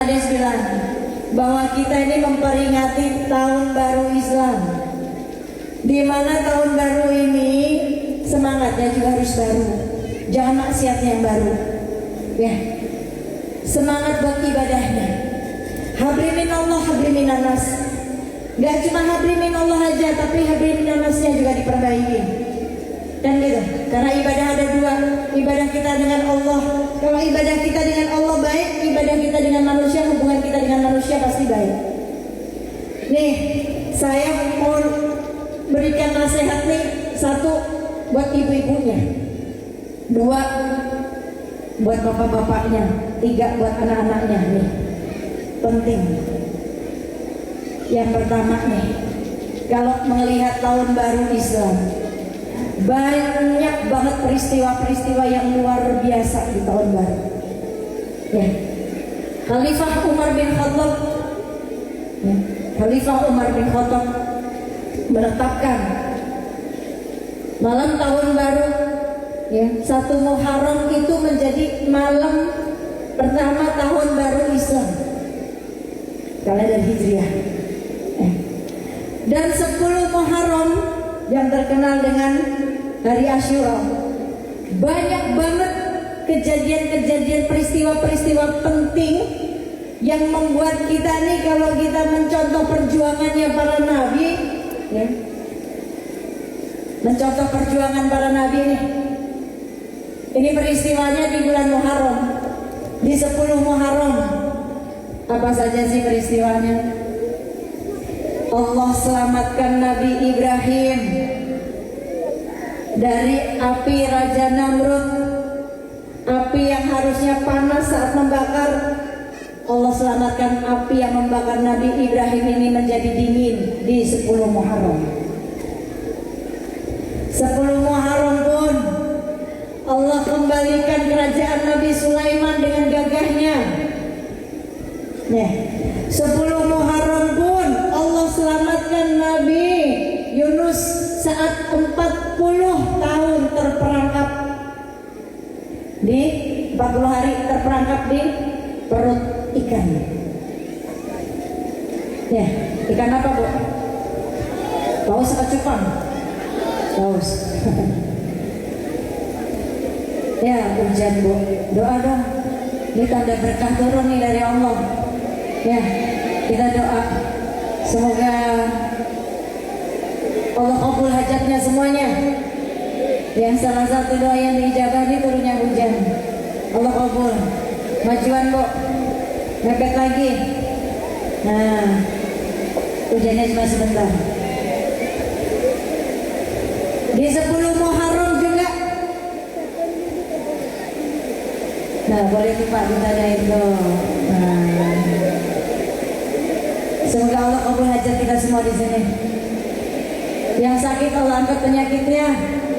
Hadis bilang bahwa kita ini memperingati tahun baru Islam, di mana tahun baru ini semangatnya juga harus baru, jangan maksiatnya yang baru, ya. Semangat buat ibadahnya. Habli minallah, habli minanas. Gak cuma habli minallah aja, tapi habli minanasnya juga diperbaiki. Dan gitu, karena ibadah ada dua, ibadah kita dengan Allah. Kalau ibadah kita dengan Allah baik, ibadah kita dengan manusia, hubungan kita dengan manusia pasti baik. Nih, saya mau berikan nasihat nih, satu buat ibu-ibunya, dua buat bapak-bapaknya, tiga buat anak-anaknya nih. Penting. Yang pertama nih, kalau melihat tahun baru Islam, banyak banget peristiwa-peristiwa yang luar biasa di tahun baru. Ya. Khalifah Umar bin Khattab, ya. Khalifah Umar bin Khattab menetapkan malam tahun baru, ya, 1 Muharram itu menjadi malam pertama tahun baru Islam, kalender Hijriah. Dan 10 Muharram yang terkenal dengan Hari Asyura, banyak banget kejadian-kejadian, peristiwa-peristiwa penting yang membuat kita nih, kalau kita mencontoh perjuangannya para nabi, ya, mencontoh perjuangan para nabi nih. Ini peristiwanya di bulan Muharram, di 10 Muharram. Apa saja sih peristiwanya? Allah selamatkan Nabi Ibrahim dari api Raja Namrud, api yang harusnya panas saat membakar. Allah selamatkan api yang membakar Nabi Ibrahim ini menjadi dingin di 10 Muharram. 10 Muharram pun Allah kembalikan kerajaan Nabi Sulaiman dengan gagahnya. Nih, 10 Muharram pun Allah selamatkan Nabi Yunus saat 40 tahun terperangkap di 40 hari terperangkap di perut ikan. Ya, ikan apa, Bu? Paus atau cupang? Paus. Ya, hujan, Bu. Doa dong. Ini tanda berkah turun nih dari Allah. Ya, kita doa semoga Allah kabul hajatnya semuanya. Yang salah satu doa yang diijabah ini turunnya hujan. Allah kabul. Majuan, Bu. Mepet lagi. Nah, hujannya cuma sebentar. Di 10 Muharram juga. Nah, boleh tuh Pak ditanyain dong. Nah, semoga Allah kabul hajat kita semua di sini. Yang sakit Allah angkat penyakitnya,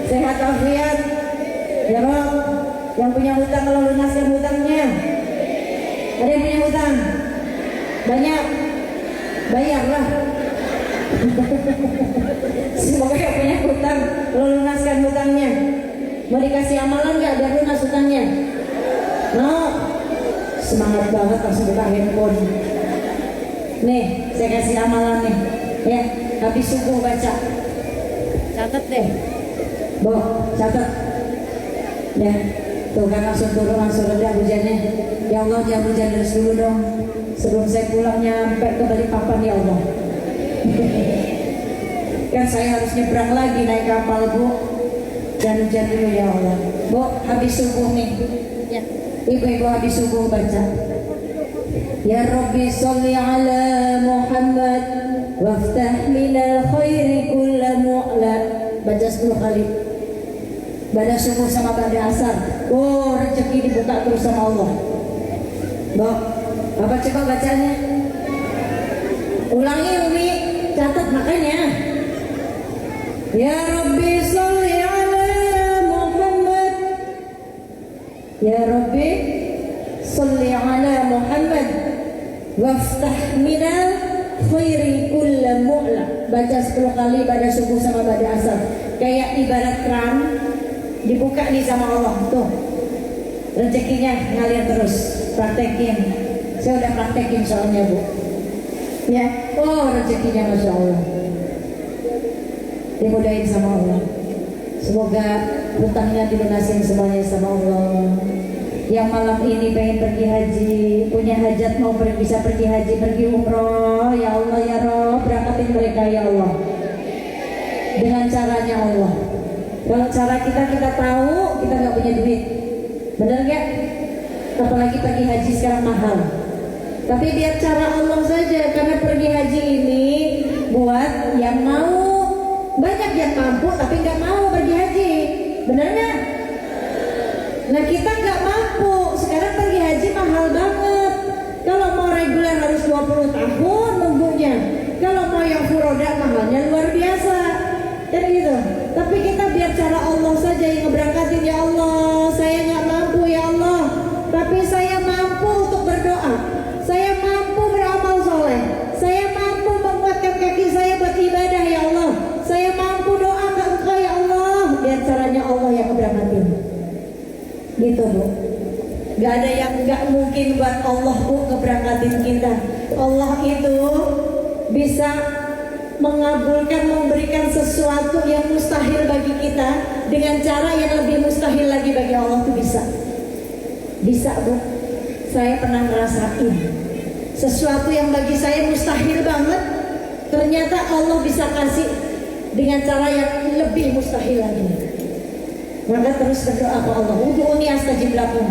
sehat walafiat. Ya Rob, yang punya hutang Allah lunaskan hutangnya. Ada yang punya hutang? Banyak? Bayarlah. Semoga yang punya hutang Allah lunaskan hutangnya. Mau dikasih amalan nggak biar lunas hutangnya? Mau? Semangat banget langsung buka handphone. Nih, saya kasih amalan nih. Ya, habis subuh baca. Catat deh. Bo, catat. Ya, tuh kan langsung turun, langsung reda hujannya. Ya Allah, jangan hujan terus dulu dong. Sebelum saya pulang nyampe ke Balikpapan, ya Allah. Kan saya harus nyebrang lagi naik kapal, Bu. Jangan hujan dulu ya Allah. Bu, habis subuh nih. Ya. Ibu-ibu habis subuh baca. Ya Rabbi sholli ala Muhammad waftah minal khairi kulla mu'la. Baca 10 kali. Pada subuh sama pada asar. Oh, rezeki dibuka terus sama Allah. Bok, apa coba bacanya? Ulangi Umi, catat makanya. Ya Rabbi sholli ala Muhammad. Ya Rabbi sholli ala Muhammad waftah minal khairi kulla mu'la. Baca 10 kali pada subuh sama pada asar. Kayak ibarat keran dibuka nih sama Allah. Tuh, rezekinya ngalir terus. Praktekin Saya udah praktekin soalnya Bu. Ya, oh rezekinya Masya Allah. Dimudahin sama Allah. Semoga hutangnya dilunasin semuanya sama Allah. Yang malam ini pengen pergi haji, punya hajat mau bisa pergi haji, pergi umroh, ya Allah ya Rob, berangkatin mereka ya Allah. Dengan caranya Allah. Kalau cara kita tahu, kita nggak punya duit, bener nggak? Apalagi pergi haji sekarang mahal. Tapi biar cara Allah saja, karena pergi haji ini buat yang mau. Banyak yang mampu tapi nggak mau pergi haji, bener nggak? Nah kita nggak mampu, sekarang pergi haji mahal banget. Kalau mau reguler harus 20 tahun nunggunya. Kalau mau yang furoda mahalnya luar biasa, kan gitu. Tapi kita biar cara Allah saja yang ngeberangkatin. Ya Allah, saya nggak mampu ya Allah, tapi saya mampu untuk berdoa. Saya mampu beramal soleh. Saya mampu menguatkan kaki saya buat ibadah ya Allah. Saya mampu doa ke Engkau ya Allah. Biar caranya Allah yang ngeberangkatin. Gitu Bu. Gak ada yang gak mungkin buat Allah Bu ngeberangkatin kita. Allah itu bisa mengabulkan, memberikan sesuatu yang mustahil bagi kita dengan cara yang lebih mustahil lagi bagi Allah itu bisa. Bisa Bu. Saya pernah ngerasain sesuatu yang bagi saya mustahil banget, ternyata Allah bisa kasih dengan cara yang lebih mustahil lagi. Maka terus berdoa ke Allah. Ud'uni astajib lakum.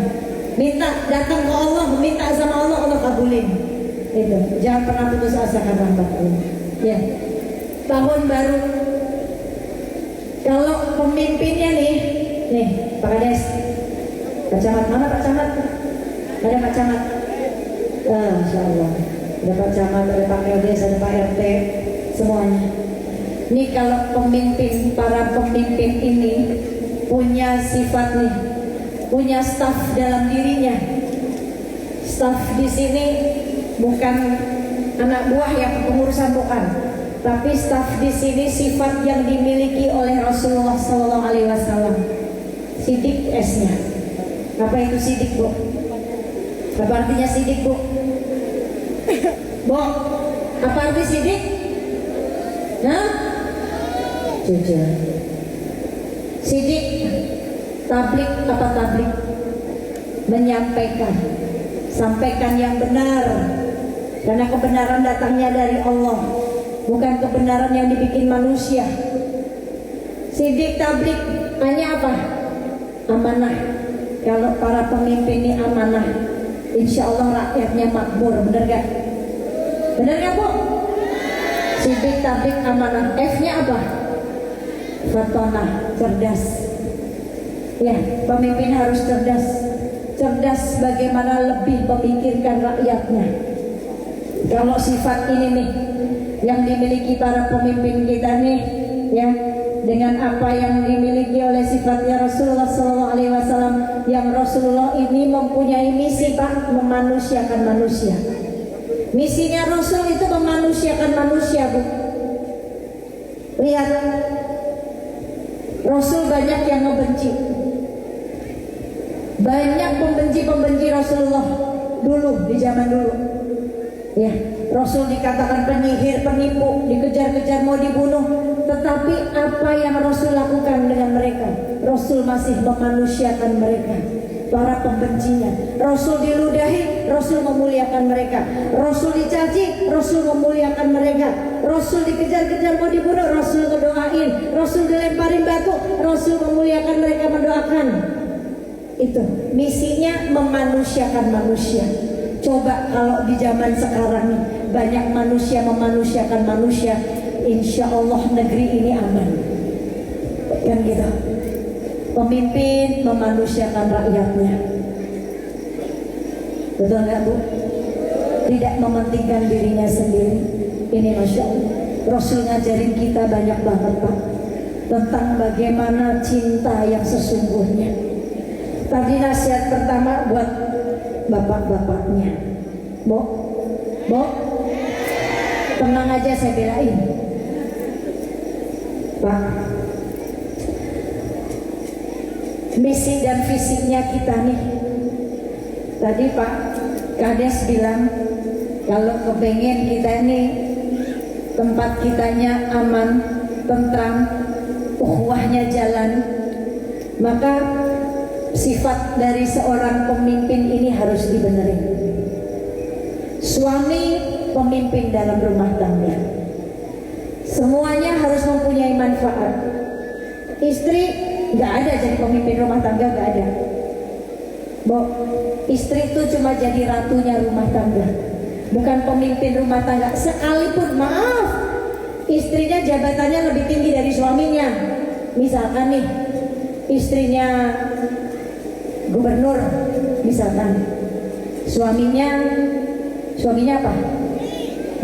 Minta, datang ke Allah, minta sama Allah, Allah kabulin. Itu. Jangan pernah putus asa karena rahmat Allah. Ya. Tahun baru. Kalau pemimpinnya nih Pak Kades. Pak Camat, mana Pak Camat? Ada Pak Camat. Insya Allah. Ada Pak Camat, ada Pak Kades, ada Pak RT, semuanya. Ini kalau pemimpin, para pemimpin ini punya sifat nih, punya staf dalam dirinya. Staf di sini bukan anak buah yang pengurusan, bukan, tapi staf di sini sifat yang dimiliki oleh Rasulullah SAW. Sidik S-nya. Apa itu sidik Bu? Apa artinya sidik Bu? Bu, apa arti sidik? Nah, jujur. Sidik, tablik apa tablik? Menyampaikan, sampaikan yang benar. Karena kebenaran datangnya dari Allah, bukan kebenaran yang dibikin manusia. Sidik, tablik, hanya apa? Amanah. Kalau para pemimpin ini amanah, insya Allah rakyatnya makmur, bener gak? Bener gak Bu? Sidik, tablik, amanah. F-nya apa? Fatonah, cerdas. Ya, pemimpin harus cerdas. Cerdas bagaimana lebih memikirkan rakyatnya. Kalau sifat ini nih yang dimiliki para pemimpin kita nih, ya, dengan apa yang dimiliki oleh sifatnya Rasulullah SAW, yang Rasulullah ini mempunyai misi Pak, memanusiakan manusia. Misinya Rasul itu memanusiakan manusia Bu. Lihat, Rasul banyak yang membenci. Banyak pembenci Rasulullah dulu, di zaman dulu. Ya, Rasul dikatakan penyihir, penipu, dikejar-kejar mau dibunuh. Tetapi apa yang Rasul lakukan dengan mereka? Rasul masih memanusiakan mereka, para pembencinya. Rasul diludahi, Rasul memuliakan mereka. Rasul dicaci, Rasul memuliakan mereka. Rasul dikejar-kejar mau dibunuh, Rasul ngedoain. Rasul dilemparin batu, Rasul memuliakan mereka, mendoakan. Itu misinya, memanusiakan manusia. Coba kalau di zaman sekarang nih, banyak manusia memanusiakan manusia, insya Allah negeri ini aman. Kan gitu. Pemimpin memanusiakan rakyatnya. Betul nggak Bu? Tidak mementingkan dirinya sendiri. Ini Masya Allah, Rasul ngajarin kita banyak banget Pak, tentang bagaimana cinta yang sesungguhnya. Tadi nasihat pertama buat bapak-bapaknya. Bu, tenang aja, saya belain Pak. Misi dan visinya kita nih. Tadi Pak Kades bilang kalau kepengen kita ini tempat kitanya aman, tentram, ukhuwahnya jalan, maka sifat dari seorang pemimpin ini harus dibenerin. Suami pemimpin dalam rumah tangga, semuanya harus mempunyai manfaat. Istri nggak ada jadi pemimpin rumah tangga, nggak ada. Istri itu cuma jadi ratunya rumah tangga, bukan pemimpin rumah tangga. Sekalipun maaf, istrinya jabatannya lebih tinggi dari suaminya. Misalkan nih, istrinya gubernur, misalkan suaminya apa?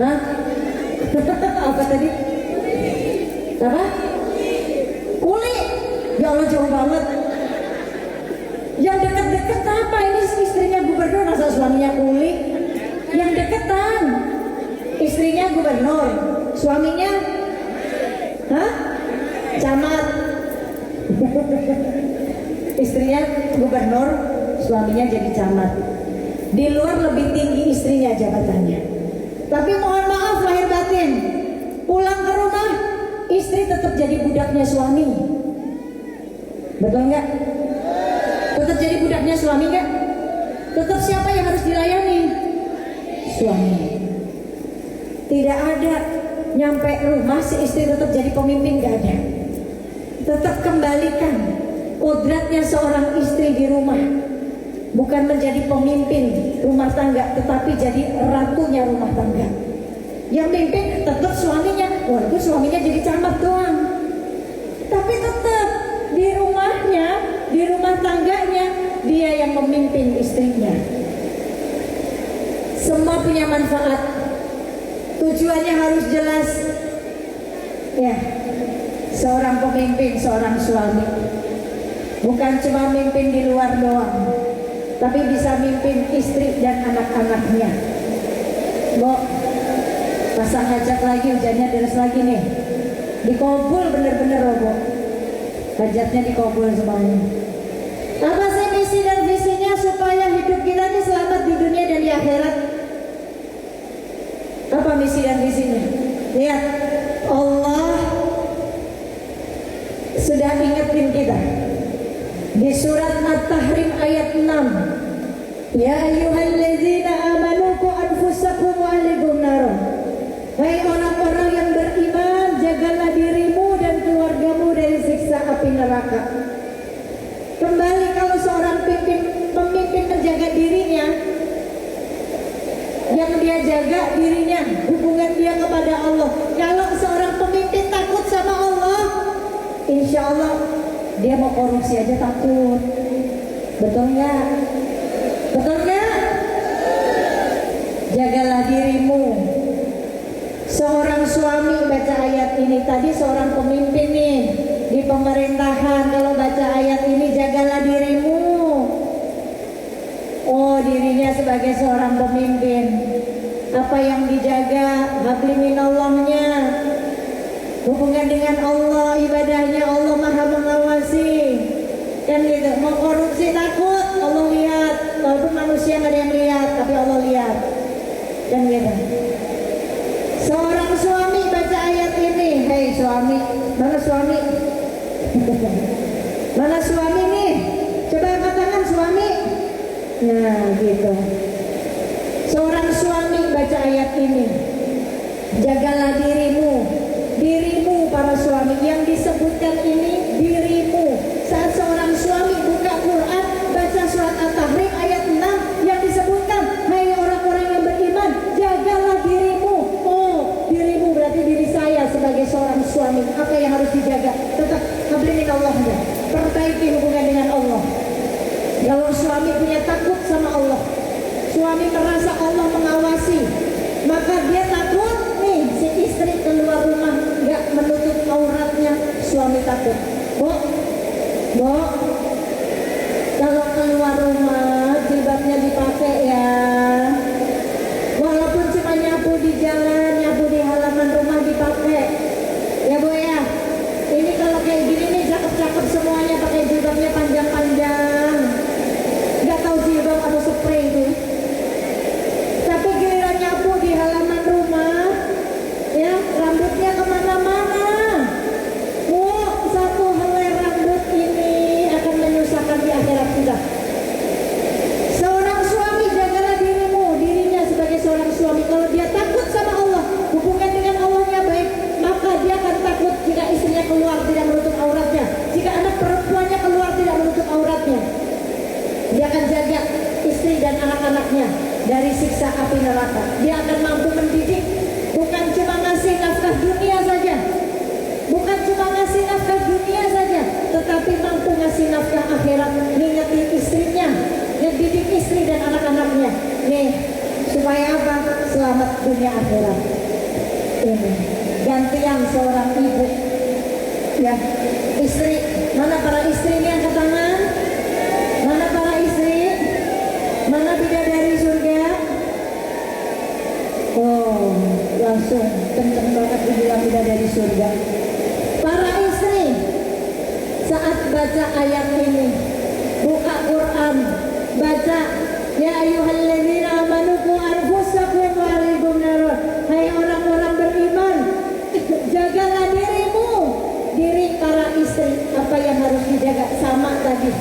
Hah? Apa tadi? Apa? Kuli. Ya Allah, jauh banget. Yang deket-deket apa? Ini istrinya gubernur, masa suaminya kuli? Yang deketan, istrinya gubernur, suaminya, hah? Camat. Istrinya gubernur, suaminya jadi camat. Di luar lebih tinggi istrinya jabatannya. Tapi mohon maaf lahir batin, pulang ke rumah istri tetap jadi budaknya suami. Betul nggak? Tetap jadi budaknya suami nggak? Tetap siapa yang harus dilayani? Suami. Tidak ada nyampe rumah si istri tetap jadi pemimpin, nggak ada. Tetap kembalikan kodratnya seorang istri di rumah, bukan menjadi pemimpin rumah tangga, tetapi jadi ratunya rumah tangga. Yang mimpin tetap suaminya, walaupun suaminya jadi camat doang, tapi tetap di rumahnya, di rumah tangganya dia yang memimpin istrinya. Semua punya manfaat, tujuannya harus jelas. Ya, seorang pemimpin, seorang suami bukan cuma mimpin di luar doang, tapi bisa mimpin istri dan anak-anaknya. Pasang hajat lagi, hujannya deras lagi nih. Dikobul bener-bener Bu. Hajatnya dikobul semuanya. Apa sih misi dan visinya supaya hidup kita ini selamat di dunia dan di akhirat? Apa misi dan visinya? Lihat, Allah sudah ingetin kita di surat At-Tahrim ayat 6. Ya ayyuhalladzina amanu qu anfusakum wa ahlikum nar. Hai orang-orang yang beriman, jagalah dirimu dan keluargamu dari siksa api neraka. Kembali kalau seorang pemimpin menjaga dirinya, yang dia jaga dirinya, hubungan dia kepada Allah. Kalau seorang pemimpin takut sama Allah, insya Allah dia mau korupsi aja takut. Betul nggak? Betul nggak? Jagalah dirimu. Seorang suami baca ayat ini tadi, seorang pemimpin nih di pemerintahan, kalau baca ayat ini jagalah dirimu. Oh, dirinya sebagai seorang pemimpin, apa yang dijaga? Habli minallahnya, hubungan dengan Allah, ibadahnya Allah maha mengawasi. Kan gitu, mau korupsi takut, Allah lihat. Walaupun manusia nggak ada yang lihat, tapi Allah lihat. Kan gitu. Seorang suami baca ayat ini, hei suami, mana suami? Mana suami nih? Coba angkat tangan suami. Nah gitu. Seorang suami baca ayat ini, jagalah dirimu. Dirimu para suami, yang disebutkan ini dirimu. Saat seorang suami buka Quran, baca surat At-Tahrim ayat 6, yang disebutkan, hai orang-orang yang beriman, jagalah dirimu. Oh, dirimu berarti diri saya sebagai seorang suami. Apa yang harus dijaga? Tetap hablin minallahnya, perbaiki hubungan dengan Allah. Kalau suami punya takut sama Allah, suami merasa Allah mengawasi, maka dia takut nih si istri keluar rumah nggak menutup auratnya, suami takut. Bu, kalau keluar rumah jilbabnya dipakai ya, walaupun cuma nyapu di jalan, nyapu di halaman rumah dipakai ya Bu ya. Ini kalau kayak gini nih cakep-cakep semuanya pakai jilbabnya panjang-panjang, nggak tahu jilbab atau spray itu. selamat dunia akhirat. Ini gantian seorang ibu, ya istri. Mana para istri ini, angkat tangan. Mana para istri? Mana bidadari surga? Oh, langsung kenceng banget dibilang bidadari surga. Para istri, saat baca ayat ini, buka Quran, baca ya ayyuhalladzina amanu qu anfusakum wa ahlikum nar. Hai orang-orang beriman, jagalah dirimu, diri para istri. Apa yang harus dijaga? Sama tadi,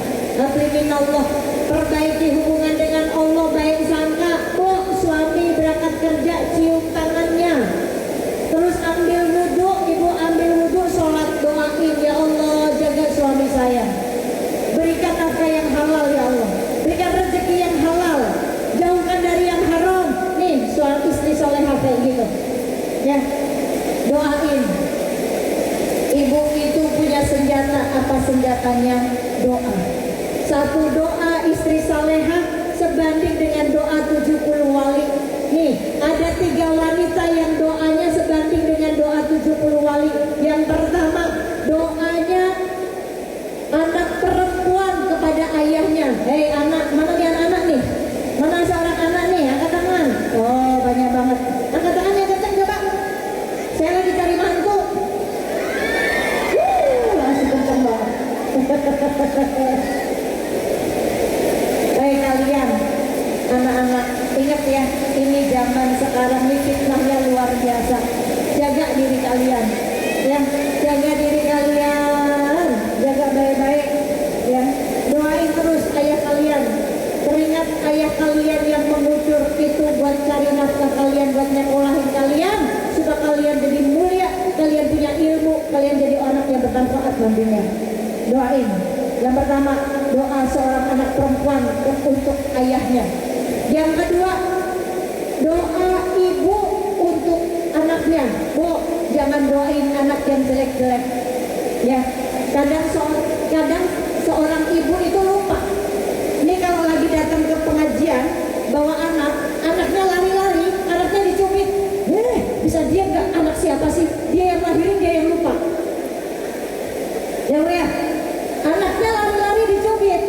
Allah, perbaiki hubungan dengan Allah, baik sangka. Suami berangkat kerja, cium tangannya, terus ambil wudhu, ibu ambil wudhu, sholat, doain, ya Allah jaga suami saya, berikan apa yang halal ya Allah, berikan rezeki yang halal, jauhkan dari yang haram. Nih suami istri solehah kayak gitu ya, doain. Ibu itu punya senjata. Apa senjatanya? Doa. Satu doa istri salehah sebanding dengan doa 70 wali. Nih ada 3 wanita yang doanya sebanding dengan doa 70 wali. Yang pertama, doanya anak perempuan kepada ayahnya. Hei anak, mana dia anak nih? Mana seorang anak nih? Angkat tangan. Oh banyak banget. Angkat tangannya kencang coba. Saya lagi cari mantu. Langsung kencang banget. Hei kalian anak-anak, ingat ya, ini zaman sekarang ini fitnahnya luar biasa. Jaga diri kalian ya, jaga diri kalian, jaga baik-baik ya. Doain terus ayah kalian. Teringat ayah kalian yang mengucur itu buat cari nafkah kalian, buat nyekolahin kalian, supaya kalian jadi mulia, kalian punya ilmu, kalian jadi anak yang bermanfaat nantinya. Doain. Yang pertama, doa seorang anak perempuan untuk ayahnya. Yang kedua, doa ibu untuk anaknya. Bu, jangan doain anak yang jelek-jelek. Ya, kadang seorang ibu itu lupa. Ini kalau lagi datang ke pengajian, bawa anaknya lari-lari, anaknya dicubit. Bisa diam gak? Anak siapa sih? Dia yang lahirin, dia yang lupa. Ya, anaknya lari-lari dicubit.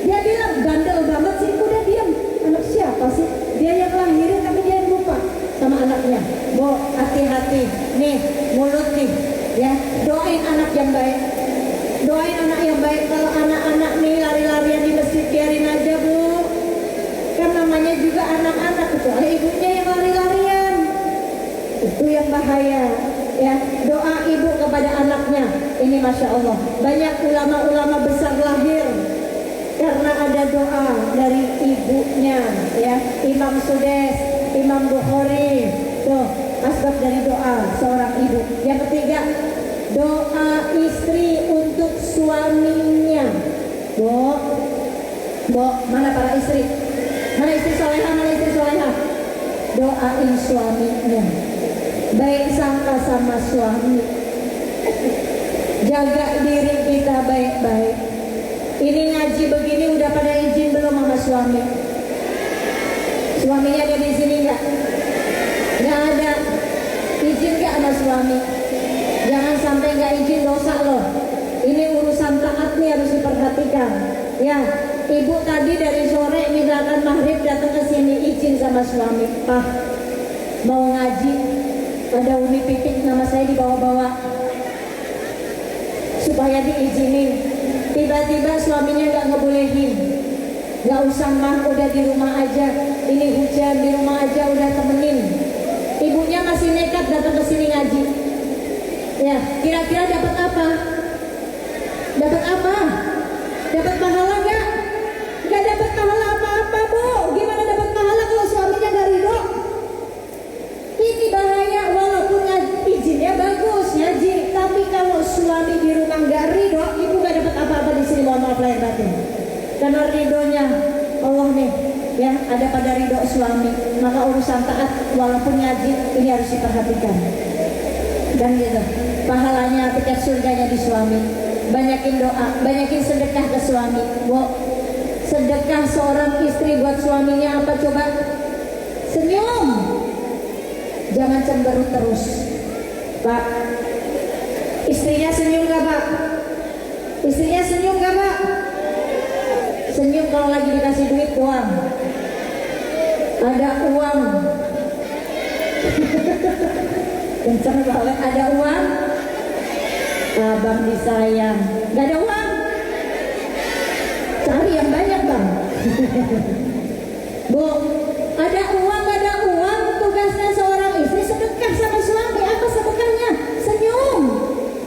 Dia bilang, bandel banget sih, udah diam. Anak siapa sih? Dia yang lahirin tapi dia yang lupa sama anaknya. Bu, hati-hati. Nih, mulut nih. Ya, doain anak yang baik. Doain anak yang baik. Kalau anak-anak nih lari-larian di masjid, biarin aja bu. Kan namanya juga anak-anak, kecuali ibunya yang lari-larian. Itu yang bahaya. Ya, doa ibu kepada anaknya. Ini masya Allah, banyak ulama-ulama besar lahir karena ada doa dari ibunya. Ya, Imam Sudes, Imam Bukhari, tuh asbab dari doa seorang ibu. Yang ketiga, doa istri untuk suaminya. Bu, mana para istri? Mana istri solehah? Mana istri solehah? Doain suaminya. Baik sangka sama suami. Jaga diri kita baik-baik. Ini ngaji begini udah pada izin belum sama suami? Suaminya ada di sini nggak? Nggak ada. Izin nggak sama suami? Jangan sampai nggak izin, dosa loh. Ini urusan taat nih, harus diperhatikan. Ya, ibu tadi dari sore misalkan maghrib datang ke sini, izin sama suami. Pak, mau ngaji, ada uni pipik nama saya dibawa-bawa supaya diizinin. Tiba-tiba suaminya nggak ngebolehin. Nggak usah mah, udah di rumah aja. Ini hujan, di rumah aja udah temenin. Ibunya masih nekat datang ke sini ngaji. Ya, kira-kira dapat apa? Dapat apa? Dapat pahala nggak? Nggak dapat pahala apa-apa bu. Gimana dapat pahala kalau suaminya nggak ridho? Ini bahaya. Walaupun izinnya bagus ngaji, tapi kalau suami di rumah nggak ridho, ibu nggak dapat apa-apa di sini. Mohon maaf lahir batin. Karena ridhonya Allah nih, ya ada pada ridho suami. Maka urusan taat walaupun ngaji ini harus diperhatikan. Dan gitu, pahalanya tiket surganya di suami. Banyakin doa, banyakin sedekah ke suami. Bu, sedekah seorang istri buat suaminya apa coba? Senyum. Jangan cemberut terus. Pak, istrinya senyum gak Pak? Istrinya senyum gak Pak? Senyum kalau lagi dikasih duit doang. Ada uang. Kenceng banget, ada uang. Abang disayang. Gak ada uang? Cari yang banyak Bang. Bu, ada uang, gak ada uang. Tugasnya seorang istri sedekah sama suami. Apa sedekahnya? Senyum.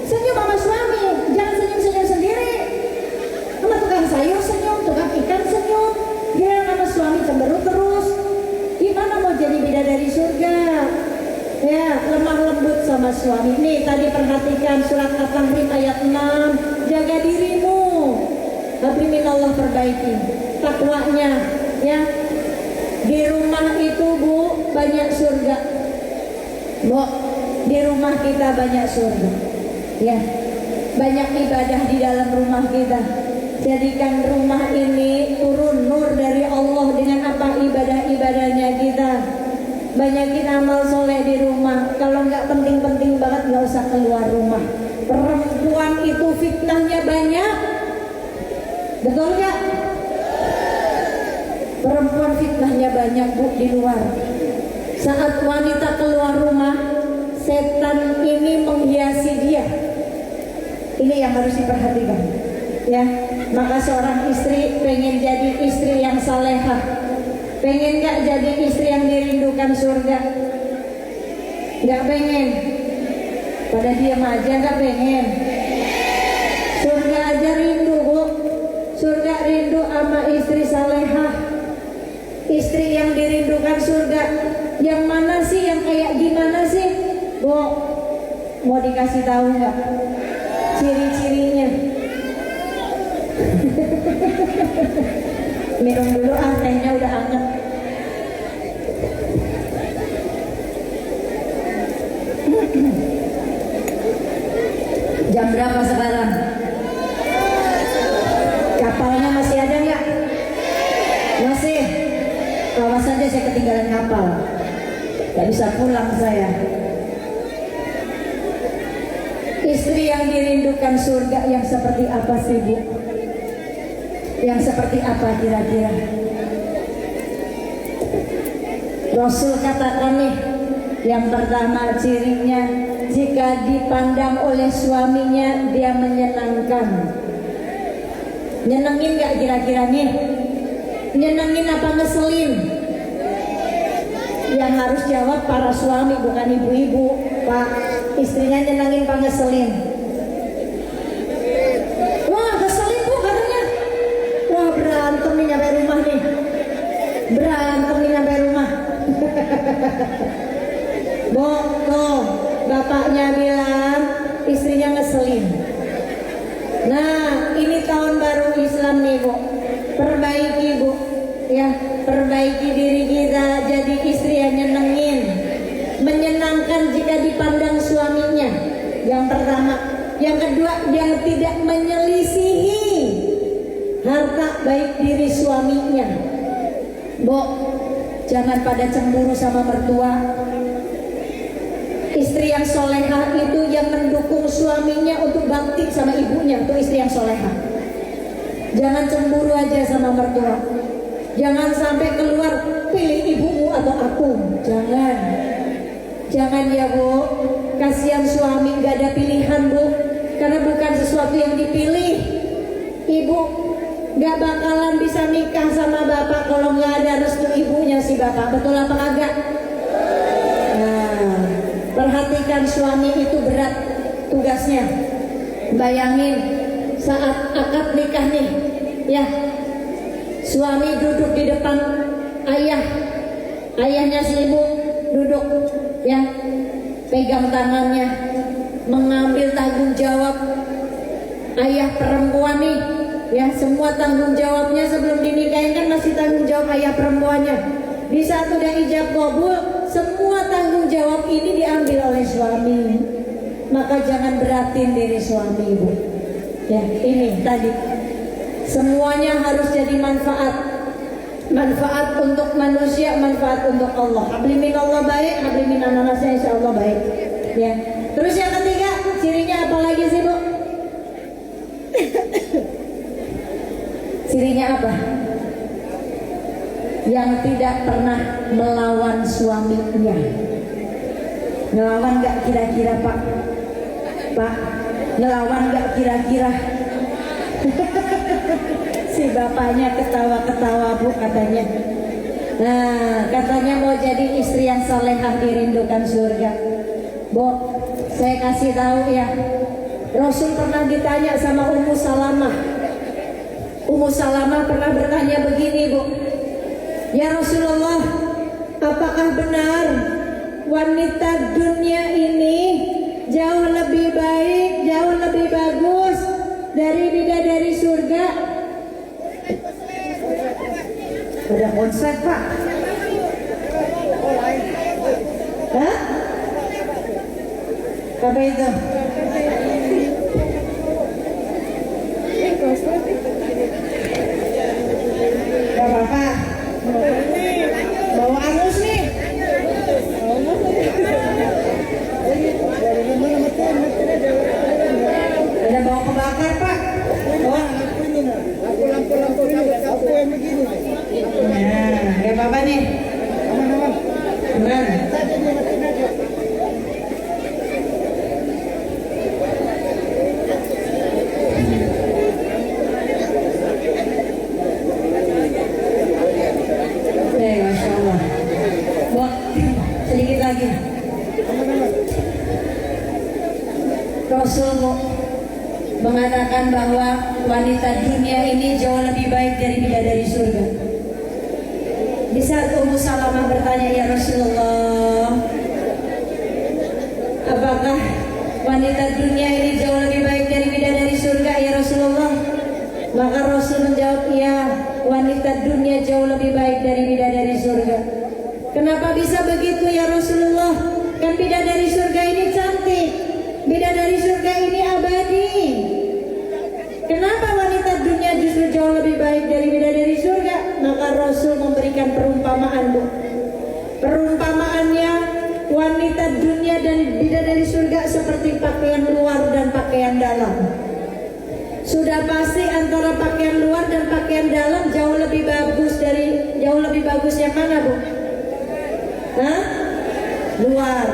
Senyum sama suami. Jangan senyum-senyum sendiri. Sama tukang sayur senyum, tukang ikan senyum. Dia sama suami cemberut terus. Gimana mau jadi bidadari surga? Ya, lemah lembut sama suami. Nih tadi perhatikan surat At-Tahrim ayat 6. Jaga dirimu. Habibin Allah perbaiki takwanya, ya. Di rumah itu Bu banyak surga. Bu, di rumah kita banyak surga. Ya. Banyak ibadah di dalam rumah kita. Jadikan rumah ini turun nur dari Allah dengan apa ibadah-ibadahnya kita. Banyakin amal soleh di rumah. Kalau nggak penting-penting banget nggak usah keluar rumah. Perempuan itu fitnahnya banyak. Betul nggak? Perempuan fitnahnya banyak Bu di luar. Saat wanita keluar rumah, setan ini menghiasi dia. Ini yang harus diperhatikan, ya. Maka seorang istri pengen jadi istri yang salehah, pengen nggak jadi istri yang dirindukan surga? Nggak pengen. Pada diam aja nggak pengen. Surga aja rindu Bu. Surga rindu sama istri salehah. Istri yang dirindukan surga. Yang mana sih, yang kayak gimana sih? Bu, mau dikasih tahu nggak ciri-cirinya? Minum dulu tehnya udah hangat. Jam berapa sekarang? Kapalnya masih ada nggak? Masih. Awas saja saya ketinggalan kapal. Gak bisa pulang saya. Istri yang dirindukan surga yang seperti apa sih Bu? Yang seperti apa kira-kira? Rasul katakan nih, yang pertama cirinya, jika dipandang oleh suaminya dia menyenangkan. Nyenengin gak kira-kira nih? Nyenengin apa ngeselin? Yang harus jawab para suami, bukan ibu-ibu. Pak, istrinya nyenengin apa ngeselin? Wah, ngeselin Bu katanya. Wah, berantem nih nyampe rumah nih. Berantem nih nyampe rumah. Bu, tuh bapaknya bilang istrinya ngeselin. Nah, ini tahun baru Islam nih Bu. Perbaiki Bu, ya, perbaiki diri kita jadi istri yang nyenengin, menyenangkan jika dipandang suaminya. Yang pertama, yang kedua, yang tidak menyelisihi harta baik diri suaminya. Bu, jangan pada cemburu sama mertua. Istri yang solehah itu yang mendukung suaminya untuk bakti sama ibunya, itu istri yang solehah. Jangan cemburu aja sama mertua. Jangan sampai keluar pilih ibumu atau aku. Jangan. Jangan ya Bu. Kasihan suami gak ada pilihan Bu. Karena bukan sesuatu yang dipilih. Ibu gak bakalan bisa nikah sama bapak kalau gak ada restu ibunya si bapak. Betul apa kagak? Nah, perhatikan suami itu berat tugasnya. Bayangin saat akad nikah nih, ya, suami duduk di depan ayahnya si ibu duduk, ya, pegang tangannya, mengambil tanggung jawab. Ayah perempuan nih, ya, semua tanggung jawabnya sebelum dinikahin kan masih tanggung jawab ayah perempuannya. Di saat udah ijab kabul, semua tanggung jawab ini diambil oleh suami. Maka jangan beratin diri suami ibu. Ya, ini tadi semuanya harus jadi manfaat. Manfaat untuk manusia, manfaat untuk Allah. Habli minallah baik, habli minanasnya insya Allah baik. Ya. Terus yang ketiga, cirinya apa lagi sih Bu? Cirinya apa? Yang tidak pernah melawan suaminya. Ngelawan gak kira-kira Pak? Pak, ngelawan gak kira-kira? Si bapaknya ketawa-ketawa Bu katanya. Nah, katanya mau jadi istri yang salehah dirindukan surga. Bu, saya kasih tahu ya. Rasul pernah ditanya sama Ummu Salamah. Ummu Salamah pernah bertanya begini Bu. Ya Rasulullah, apakah benar wanita dunia ini jauh lebih baik, jauh lebih bagus dari bidadari surga? Ada konsep Pak? Hah? Apa itu? Gak apa-apa. Bawa angus nih. Ada bawa kebakar Pak. Bawa lampu yang begini. Nah, gak apa-apa nih. Aman. Masya Allah. Buat sedikit lagi. Rasul mengatakan bahwa wanita dunia ini jauh lebih baik dari bidadari surga. Di saat Ummu Salamah bertanya, ya Rasulullah, apakah wanita dunia ini jauh lebih baik dari bidadari surga ya Rasulullah? Maka Rasul menjawab, ya, wanita dunia jauh lebih baik dari bidadari surga. Kenapa bisa begitu ya Rasulullah? Kan bidadari surga ini cantik, bidadari surga ini abadi. Kenapa wanita dunia justru jauh lebih baik dari bidadari surga? Maka Rasul memberikan perumpamaan Bu. Perumpamaannya, wanita dunia dan bidadari surga seperti pakaian luar dan pakaian dalam. Sudah pasti antara pakaian luar dan pakaian dalam jauh lebih bagus yang mana Bu? Hah? Luar.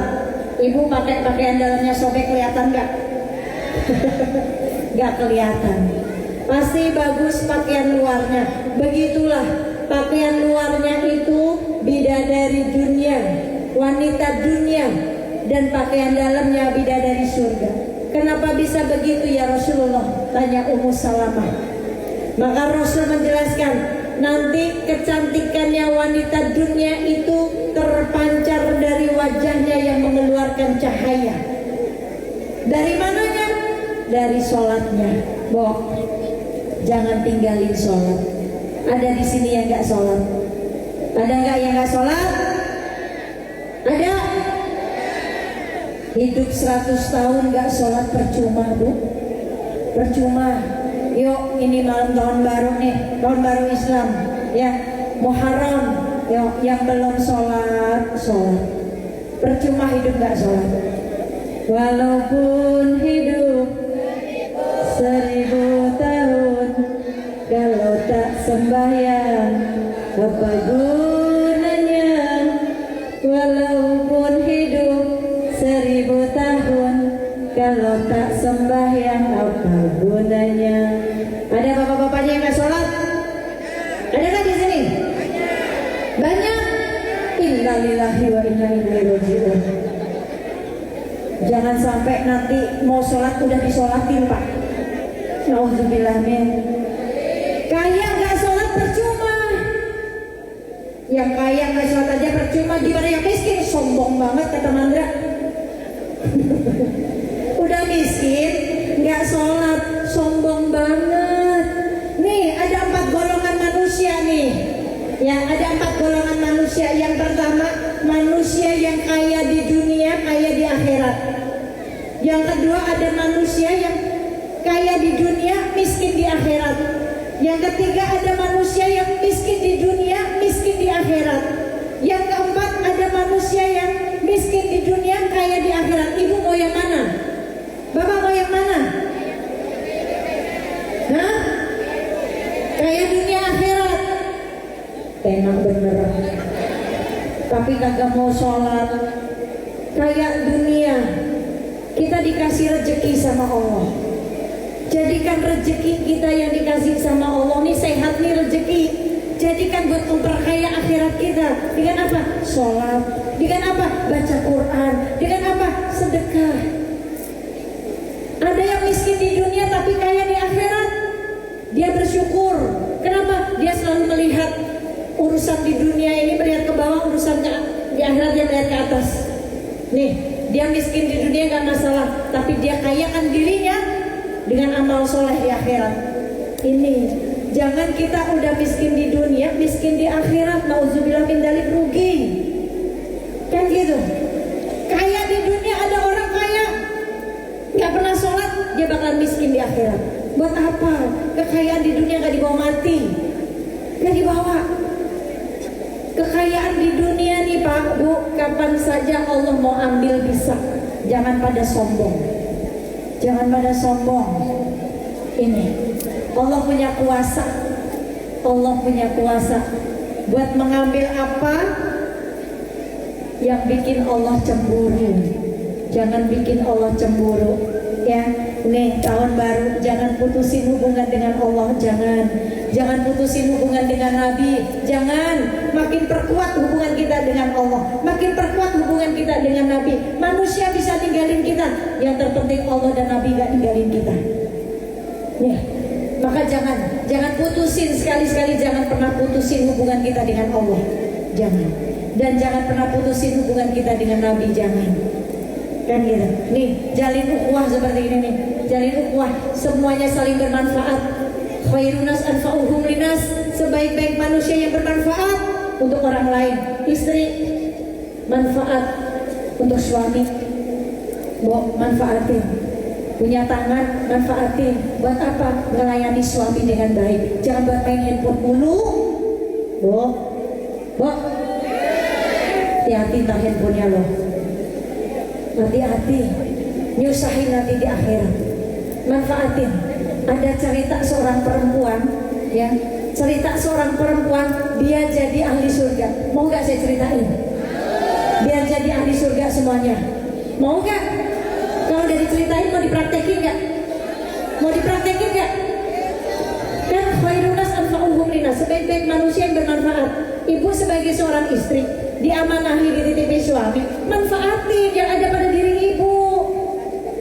Ibu pakai pakaian dalamnya sobek kelihatan nggak? Nggak kelihatan. Pasti bagus pakaian luarnya. Begitulah pakaian luarnya itu bidadari dunia, wanita dunia, dan pakaian dalamnya bidadari surga. Kenapa bisa begitu ya Rasulullah? Tanya Ummu Salamah. Maka Rasul menjelaskan, nanti kecantikannya wanita dunia itu terpancar dari wajahnya yang mengeluarkan cahaya. Dari mananya? Dari sholatnya. Boh, jangan tinggalin sholat. Ada di sini yang nggak sholat? Ada nggak yang nggak sholat? Ada? Hidup 100 tahun nggak sholat percuma Bu. Percuma. Yuk, ini malam tahun baru nih, tahun baru Islam ya, Muharram. Yuk, yang belum sholat. Percuma hidup nggak sholat. Walaupun hidup 1000 tahun, kalau tak sembahyang apa gunanya? Walaupun hidup 1000 tahun, kalau tak sembahyang apa gunanya? Ada bapak-bapaknya yang nggak sholat? Ada nggak di sini? Banyak. Innalillahi wa inna ilaihi raji'un. Jangan sampai nanti mau sholat udah disolatin Pak. Nauzubillah min. Kaya nggak sholat percuma. Yang kaya nggak sholat aja percuma, gimana yang miskin? Sombong banget kata Mandra. Udah miskin nggak sholat, sombong banget. Nih ada 4 golongan manusia nih. Ya, ada 4 golongan manusia. Yang pertama, manusia yang kaya di dunia, kaya di akhirat. Yang kedua, ada manusia yang kaya di dunia, miskin di akhirat. Yang ketiga, ada manusia yang miskin di dunia, miskin di akhirat. Yang keempat, ada manusia yang miskin di dunia, kaya di akhirat. Ibu mau yang mana? Bapak mau yang mana? Hah? Kaya dunia akhirat. Enak bener. Tapi kagak mau sholat. Kaya dunia. Kita dikasih rezeki sama Allah. Jadikan rezeki kita yang dikasih sama Allah nih, sehat nih rezeki. Jadikan buat memperkaya akhirat kita. Dengan apa? Sholat. Dengan apa? Baca Quran. Dengan apa? Sedekah. Ada yang miskin di dunia tapi kaya di akhirat. Dia bersyukur. Kenapa? Dia selalu melihat urusan di dunia ini, melihat ke bawah, urusan di akhirat dia melihat ke atas. Nih, dia miskin di dunia gak masalah, tapi dia kayakan dirinya dengan amal soleh di akhirat. Ini, jangan kita udah miskin di dunia, miskin di akhirat. Nauzubillah min dzalik, rugi. Kan gitu. Kaya di dunia, ada orang kaya gak pernah sholat, dia bakal miskin di akhirat. Buat apa? Kekayaan di dunia gak dibawa mati, gak dibawa. Kekayaan di dunia nih Pak, Bu, kapan saja Allah mau ambil bisa. Jangan pada sombong. Jangan pada sombong. Ini Allah punya kuasa. Allah punya kuasa buat mengambil apa yang bikin Allah cemburu. Jangan bikin Allah cemburu. Ya, nih tahun baru, jangan putusin hubungan dengan Allah. Jangan putusin hubungan dengan Nabi. Jangan. Makin perkuat hubungan kita dengan Allah, makin perkuat hubungan kita dengan Nabi. Manusia bisa tinggalin kita, yang terpenting Allah dan Nabi gak tinggalin kita. Ya, maka jangan putusin, sekali-sekali jangan pernah putusin hubungan kita dengan Allah. Jangan. Dan jangan pernah putusin hubungan kita dengan Nabi. Jangan. Kan gitu. Nih, jalin ukhuwah seperti ini nih. Jalin ukhuwah, semuanya saling bermanfaat. Khairunas anfa'uhum linas, sebaik-baik manusia yang bermanfaat untuk orang lain. Istri manfaat untuk suami, manfaatin. Punya tangan, manfaatin. Buat apa? Melayani suami dengan baik. Jangan buat main handphone mulu. Hati-hati tak handphonenya loh. Hati-hati, nyusahin nanti di akhirat. Manfaatin. Ada cerita seorang perempuan, ya, cerita seorang perempuan, dia jadi ahli surga. Mau gak saya ceritain? Biar jadi ahli surga semuanya. Mau gak? Kalau udah diceritain, mau dipraktekin gak? Mau dipraktekin gak? Kan khairunas anfa'uhum linas, sebaik-baik manusia yang bermanfaat. Ibu sebagai seorang istri diamanahi dititipi suami, manfaatin yang ada pada diri ibu.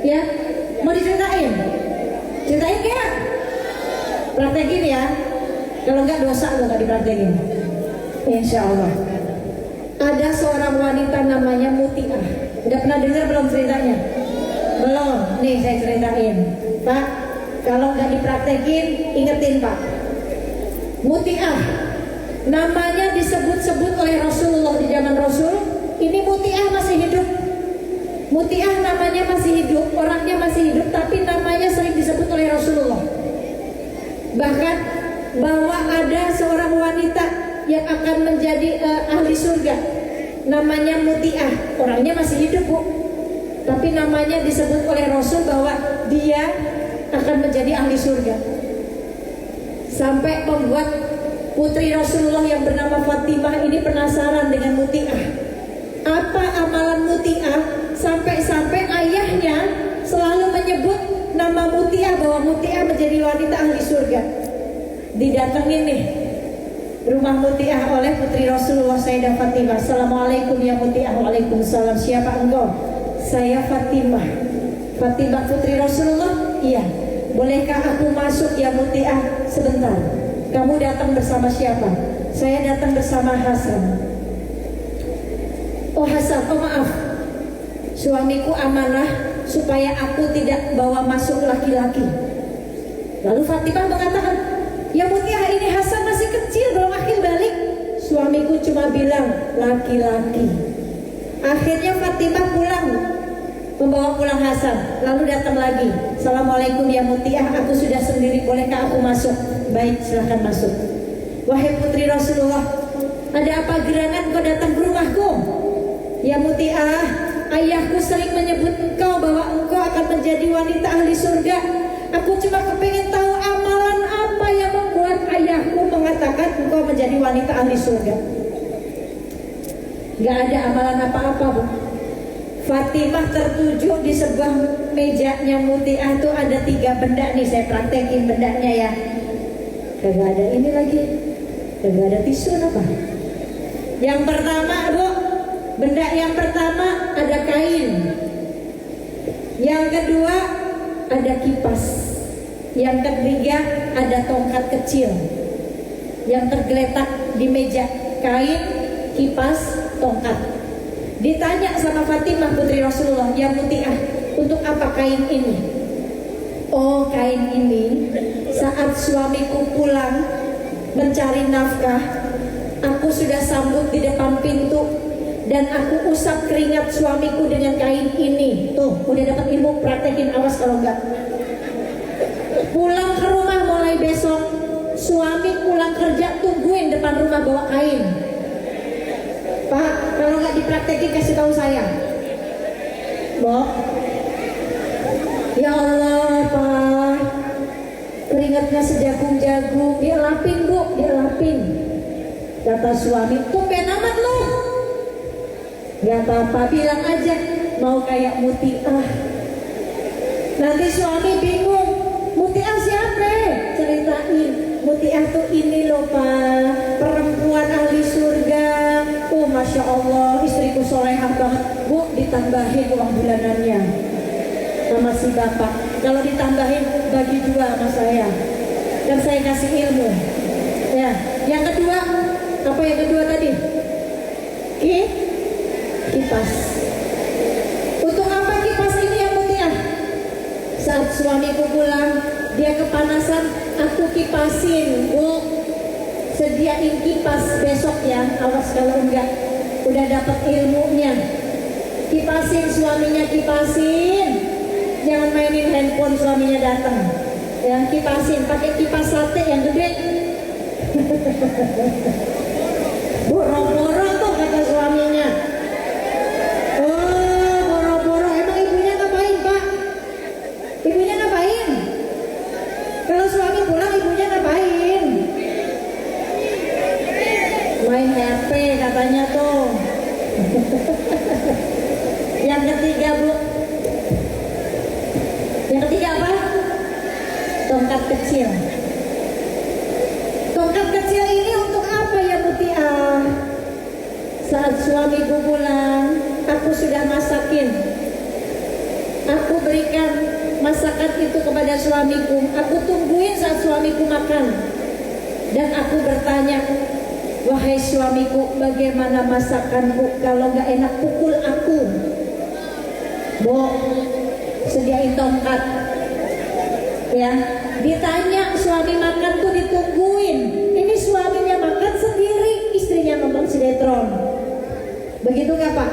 Ya, mau diceritain? Ceritain gak? Praktekin ya. Kalau enggak dosa lo gak dipraktekin. Insya Allah. Ada seorang wanita namanya Mutiah. Udah pernah dengar belum ceritanya? Belum. Nih saya ceritain. Pak, kalau nggak dipraktekin, ingetin Pak. Mutiah, namanya disebut-sebut oleh Rasulullah di zaman Rasul. Ini Mutiah masih hidup. Mutiah namanya masih hidup, orangnya masih hidup, tapi namanya sering disebut oleh Rasulullah. Bahkan bahwa ada seorang wanita yang akan menjadi ahli surga, namanya Mutiah, orangnya masih hidup Bu, tapi namanya disebut oleh Rasul bahwa dia akan menjadi ahli surga. Sampai membuat putri Rasulullah yang bernama Fatimah ini penasaran dengan Mutiah. Apa amalan Mutiah? Sampai-sampai ayahnya selalu menyebut nama Mutiah, bahwa Mutiah menjadi wanita ahli surga. Didatengin nih rumah Mutiah oleh putri Rasulullah Sayyidah Fatimah. Assalamualaikum ya Mutiah. Waalaikumsalam. Siapa engkau? Saya Fatimah. Fatimah putri Rasulullah? Iya. Bolehkah aku masuk ya Mutiah? Sebentar. Kamu datang bersama siapa? Saya datang bersama Hasan. Oh Hasan, oh maaf, suamiku amanah supaya aku tidak bawa masuk laki-laki. Lalu Fatimah mengatakan, ya Mutiah, ini Hasan masih kecil, belum akil balik. Suamiku cuma bilang laki-laki. Akhirnya Fatimah pulang membawa pulang Hasan. Lalu datang lagi, Assalamualaikum ya Mutiah, aku sudah sendiri, bolehkah aku masuk? Baik, silahkan masuk. Wahai putri Rasulullah, ada apa gerangan kau datang ke rumahku? Ya Mutiah, ayahku sering menyebut engkau bahwa engkau akan menjadi wanita ahli surga. Aku cuma kepengen tahu amalan apa yang membuat ayahku mengatakan engkau menjadi wanita ahli surga. Gak ada amalan apa-apa, Bu. Fatimah tertuju di sebuah mejanya Mutiah tuh ada 3 benda nih, saya praktekin bendanya ya. Kagak ada ini lagi, kagak ada tisu apa. Yang pertama, Bu, benda yang pertama ada kain. Yang kedua ada kipas. Yang ketiga ada tongkat kecil yang tergeletak di meja. Kain, kipas, tongkat. Ditanya sama Fatimah putri Rasulullah, ya Mutiah, untuk apa kain ini? Oh, kain ini saat suamiku pulang mencari nafkah, aku sudah sambut di depan pintu dan aku usap keringat suamiku dengan kain ini. Tuh, udah dapat ilmu, praktekin, awas kalau enggak. Pulang ke rumah mulai besok, suami pulang kerja tungguin depan rumah bawa kain. Pak, kalau nggak dipraktekin kasih tahu saya. Bo, ya Allah Pak, keringatnya sejagung-jagung, dielapin Bu, dielapin. Kata suami, tumben amat lu. Gak apa-apa, bilang aja mau kayak Mutiah. Nanti suami bingung, Mutiah siapa? Ceritain, Mutiah tuh ini loh Pak, perempuan ahli surga. Oh Masya Allah, istriku solehah banget. Bu, ditambahin uang bulanannya sama si bapak. Kalau ditambahin bagi 2 sama saya, dan saya kasih ilmu. Ya, yang kedua, apa yang kedua tadi? Kipas. Untuk apa kipas ini ya Mutiah? Saat suamiku pulang, dia kepanasan, aku kipasin. Bu, sediain kipas besok ya, awas kalau enggak. Udah dapat ilmunya. Kipasin suaminya, kipasin. Jangan mainin handphone suaminya datang. Ya, kipasin, pakai kipas sate yang gede. Boro-boro tuh kata suaminya. Oh, boro-boro. Emang ibunya ngapain, Pak? Ibunya ngapain? Kalau suami pulang ibunya ngapain? Main HP katanya tuh. Yang ketiga Bu, yang ketiga apa? Tongkat kecil. Tongkat kecil ini untuk apa ya Mutiah? Saat suamiku pulang, aku sudah masakin. Aku berikan masakan itu kepada suamiku. Aku tungguin saat suamiku makan. Dan aku bertanya, wahai suamiku, bagaimana masakanku? Kalau gak enak pukul aku. Bu, sediain tongkat. Ya, ditanya suami makan tuh ditungguin. Ini suaminya makan sendiri, istrinya nonton sinetron. Begitu gak Pak?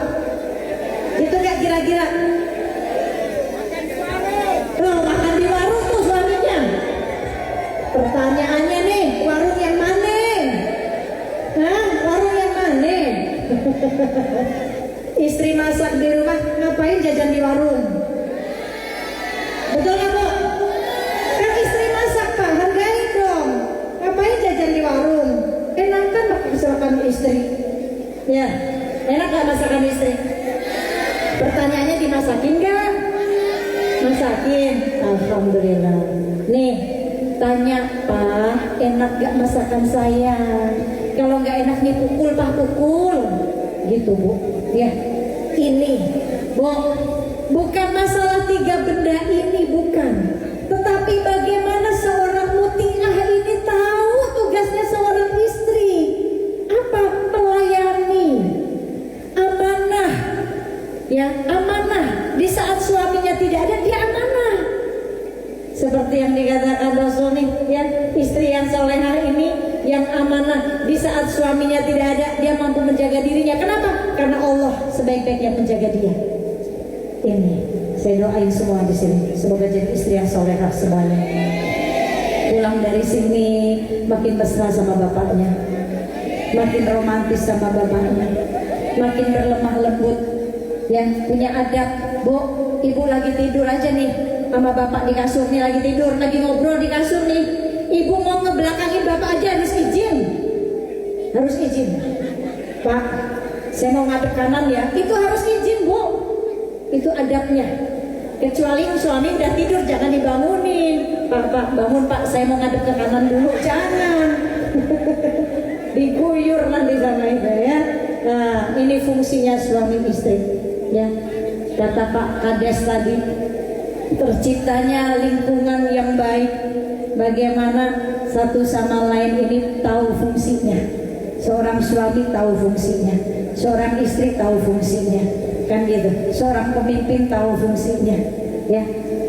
Itu gak kira-kira? Loh, makan di warung tuh suaminya. Pertanyaannya nih, warung yang mana? Hah? Warung yang mana? Istri masak di rumah, ngapain jajan di warung? Betul gak Bu? Kan istri masak Pak, hargain dong. Ngapain jajan di warung? Enak kan masakan istri? Ya, enak gak masakan istri? Pertanyaannya dimasakin gak? Masakin, alhamdulillah. Nih, tanya Pak, enak gak masakan saya? Kalau gak enak nih pukul Pak, pukul. Gitu Bu. Ya, ini Bu, bukan masalah 3 benda ini, bukan. Tetapi bagaimana seorang Mutiah ini tahu tugasnya seorang istri. Apa? Melayani. Amanah. Ya, amanah. Di saat suaminya tidak ada, dia amanah. Seperti yang dikatakan Rasul nih, ya, istri yang solehah ini, yang amanah. Di saat suaminya tidak ada, dia mampu menjaga dirinya. Kenapa? Karena Allah sebaik-baik yang menjaga dia. ini. Saya doain semua di sini, semoga jadi istri yang solehah semuanya. Pulang dari sini makin mesra sama bapaknya, makin romantis sama bapaknya, makin berlemah lembut, ya punya adab. Bu, ibu lagi tidur aja nih sama bapak di kasur nih, lagi tidur, lagi ngobrol di kasur nih. Ibu mau ngebelakangin bapak aja harus izin, harus izin. Pak, saya mau ngadep kanan ya, itu harus izin bu, itu adabnya. Kecuali suami udah tidur jangan dibangunin. Pak bangun pak, saya mau ngadep ke kanan dulu, jangan. Diguyur nanti sama itu ya. Nah ini fungsinya suami istri ya. Kata Pak Kades tadi, terciptanya lingkungan yang baik, bagaimana satu sama lain ini tahu fungsinya. Seorang suami tahu fungsinya, seorang istri tahu fungsinya, kan gitu. Seorang pemimpin tahu fungsinya, ya,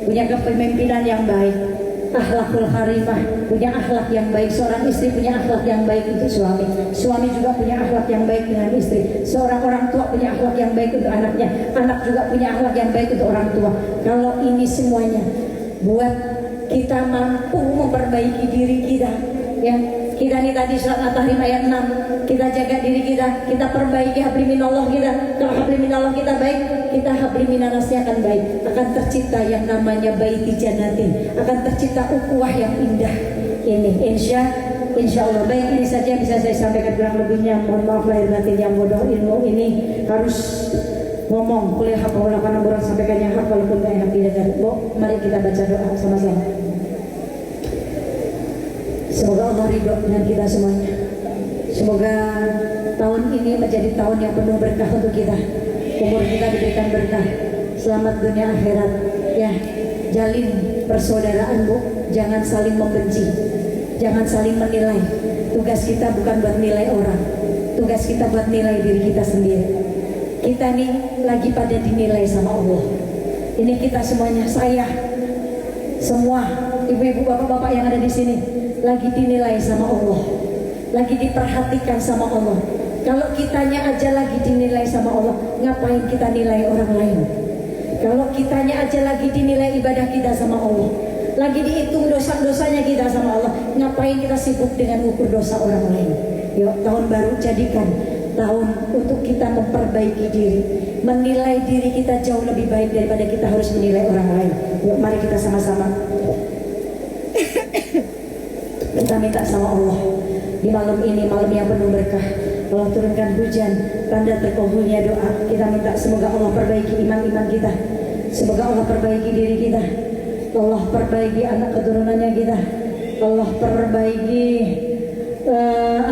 punya kepemimpinan yang baik, akhlakul karimah, punya akhlak yang baik. Seorang istri punya akhlak yang baik untuk suami, suami juga punya akhlak yang baik dengan istri. Seorang orang tua punya akhlak yang baik untuk anaknya, anak juga punya akhlak yang baik untuk orang tua. Kalau ini semuanya buat kita mampu memperbaiki diri kita, ya. Kita nih tadi surat At-Tahrim ayat 6, kita jaga diri kita perbaiki habliminallah kita. Kalau habliminallah kita baik, kita habliminanasnya akan baik. Akan tercipta yang namanya baiti jannatin, akan tercipta ukhuwah yang indah. Ini insya Allah. Baik, ini saja bisa saya sampaikan, kurang lebihnya mohon maaf lahir batin. Yang bodoh ilmu ini harus ngomong kuliah hak Allah karena orang sampaikan yang hak walaupun gak enak didengar. Bu, mari kita baca doa sama-sama. Semoga Allah ridho dengan kita semuanya. Semoga tahun ini menjadi tahun yang penuh berkah untuk kita. Umur kita diberikan berkah, selamat dunia akhirat. Ya, jalin persaudaraan bu, jangan saling membenci, jangan saling menilai. Tugas kita bukan buat nilai orang, tugas kita buat nilai diri kita sendiri. Kita nih lagi pada dinilai sama Allah. Ini kita semuanya, saya, semua ibu-ibu, bapak-bapak yang ada di sini lagi dinilai sama Allah, lagi diperhatikan sama Allah. Kalau kitanya aja lagi dinilai sama Allah, ngapain kita nilai orang lain? Kalau kitanya aja lagi dinilai ibadah kita sama Allah, lagi dihitung dosa-dosanya kita sama Allah, ngapain kita sibuk dengan ukur dosa orang lain? Yuk, tahun baru jadikan tahun untuk kita memperbaiki diri, menilai diri kita jauh lebih baik daripada kita harus menilai orang lain. Yuk, mari kita sama-sama kita minta sama Allah di malam ini, malam yang penuh berkah. Allah turunkan hujan, tanda terkabulnya doa. Kita minta semoga Allah perbaiki iman-iman kita, semoga Allah perbaiki diri kita, Allah perbaiki anak keturunannya kita, Allah perbaiki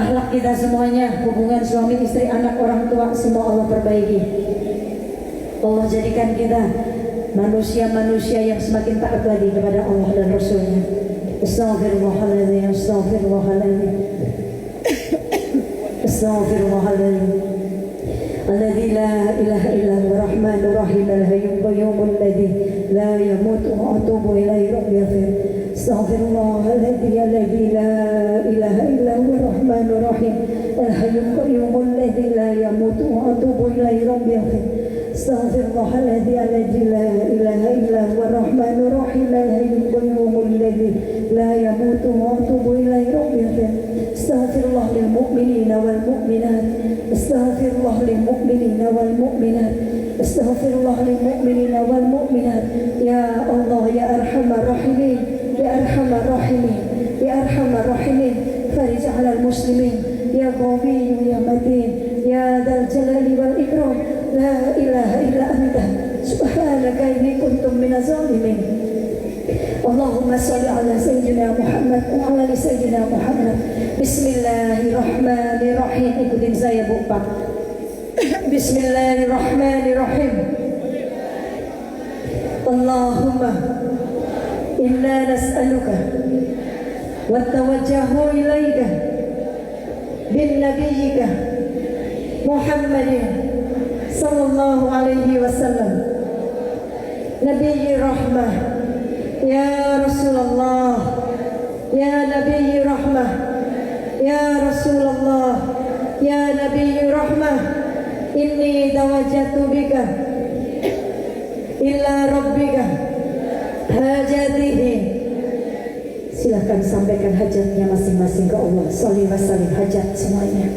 akhlak kita semuanya, hubungan suami istri, anak, orang tua, semua Allah perbaiki. Allah jadikan kita manusia-manusia yang semakin taat lagi kepada Allah dan Rasulnya. Astaghfirullahaladzim, astaghfirullahaladzim, astaghfirullahaladzim. Alladzi la ilaha illa huwa rahmanur rahim, al-hayyul qayyum alladzi la yamutu wa atubu ilaihi rabbi yaghfir. Astaghfirullahalladzi la ilaha illa huwa rahmanur rahim, al-hayyul qayyum alladzi la yamutu wa atubu ilaihi rabbi yaghfir. Astaghfirullahalladzi la ilaha illa huwa rahmanur rahim, al-hayyul qayyum alladzi la yamutu wa atubu ilaihi rabbi yaghfir. Astaghfirullah lil mu'minina wal mu'minat, astaghfirullah lil mu'minina wal mu'minat, astaghfirullah lil mu'minina wal mu'minat. Ya Allah, ya arhamar rahimin, ya arhamar rahimin, ya arhamar rahimin, farij 'alal muslimin, ya qawiyyu ya matin, ya dzal jalali wal ikram. La ilaha illa anta subhanaka inni kuntu minaz zalimin. Allahumma shalli ala sayyidina Muhammad wa ala ali sayyidina Muhammad. Bismillahirrahmanirrahim. Ikutin saya Bu Pak. Bismillahirrahmanirrahim. Allahumma inna nas'aluka wa tawajjahu ilaika bin nabiyyika Muhammadin sallallahu alaihi wasallam, Nabiyyi rahmah, ya Rasulullah, ya Nabiyyi rahmah, ya Rasulullah, ya Nabiyyi rahmah. Inni tawajjahtu bika ila rabbika hajatihi. Silahkan sampaikan hajatnya masing-masing ke Allah. Sholli wa sallim hajat semuanya.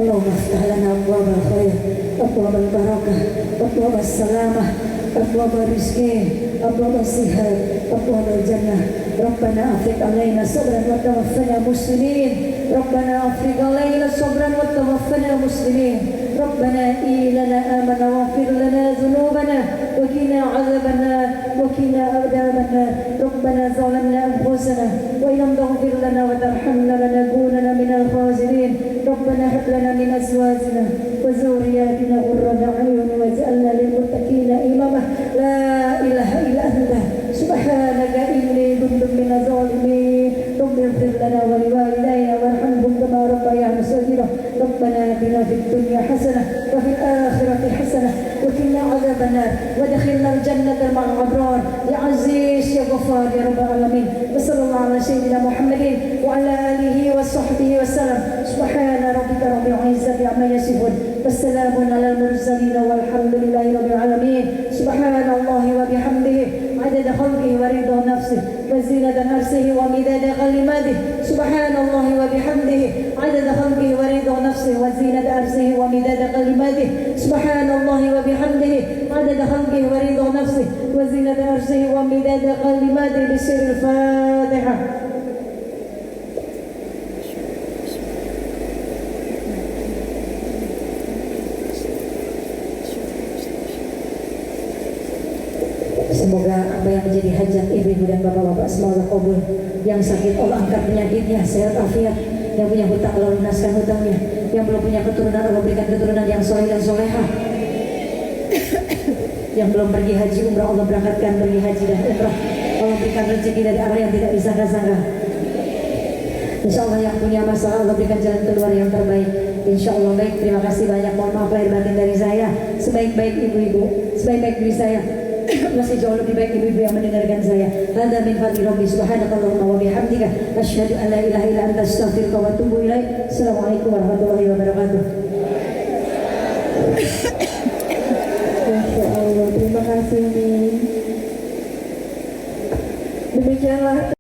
اللهم افتح لنا أبواب الخير، أبواب البركة، أبواب السلامة، أبواب الرزق، أبواب الصحة، أبواب الجنة. ربنا أفرغ علينا صبرا وتوفنا مسلمين. ربنا أفرغ علينا صبرا وتوفنا مسلمين. ربنا إننا آمنا واغفر لنا ذنوبنا وقنا عذاب النار وقنا عذاب النار. ربنا ظلمنا أنفسنا وإن لم تغفر لنا وترحمنا لنكونن من الخاسرين. ربنا هب لنا من أزواجنا وذرياتنا قرة أعين واجعلنا للمتقين إماما. لا إله إلا أنت سبحانك إني كنت من الظالمين. رب اغفر لنا ولوالدينا وارحمهم كما ربيانا صغيرا. ربنا آتنا في الدنيا حسنة وفي الآخرة حسنة وقنا عذاب النار وادخلنا الجنة مع الأبرار يا عزيز يا غفار يا رب العالمين. وصلى الله على سيدنا محمد وعلى آله وصحبه وسلم. سبحان ربك رب العزة عما يصفون والسلام على المرسلين والحمد لله رب العالمين. سبحان الله وبحمده عدد خلقه ورضا نفسه وزينة عرشه ومداد كلماته. سبحان الله وبحمده عدد خلقه ورضا نفسه وزينة عرشه ومداد كلماته. سبحان الله وبحمده عدد خلقه ورضا نفسه وزينة عرشه ومداد كلماته. بسر الفاتحة. Semoga apa yang menjadi hajat ibu-ibu dan bapak-bapak semoga kabul. Yang sakit Allah angkat penyakitnya, sehat afiat. Yang punya hutang Allah lunaskan hutangnya. Yang belum punya keturunan Allah berikan keturunan yang soleh dan soleha. Yang belum pergi haji umrah Allah berangkatkan pergi haji dan umrah. Allah berikan rezeki dari arah yang tidak disangka-sangka. Insya Allah yang punya masalah Allah berikan jalan keluar yang terbaik. Insya Allah. Baik, terima kasih banyak. Mohon maaf lahir batin dari saya. Sebaik-baik ibu-ibu, sebaik-baik diri saya. Masih jauh lebih baik ibu-ibu yang mendengarkan saya. Hada min fadli Rabbi subhanakallahumma wa bihamdika asyhadu an la ilaha illa anta astaghfiruka wa atubu ilaik. Assalamualaikum warahmatullahi wabarakatuh. Masya Allah, terima kasih Min. Demikianlah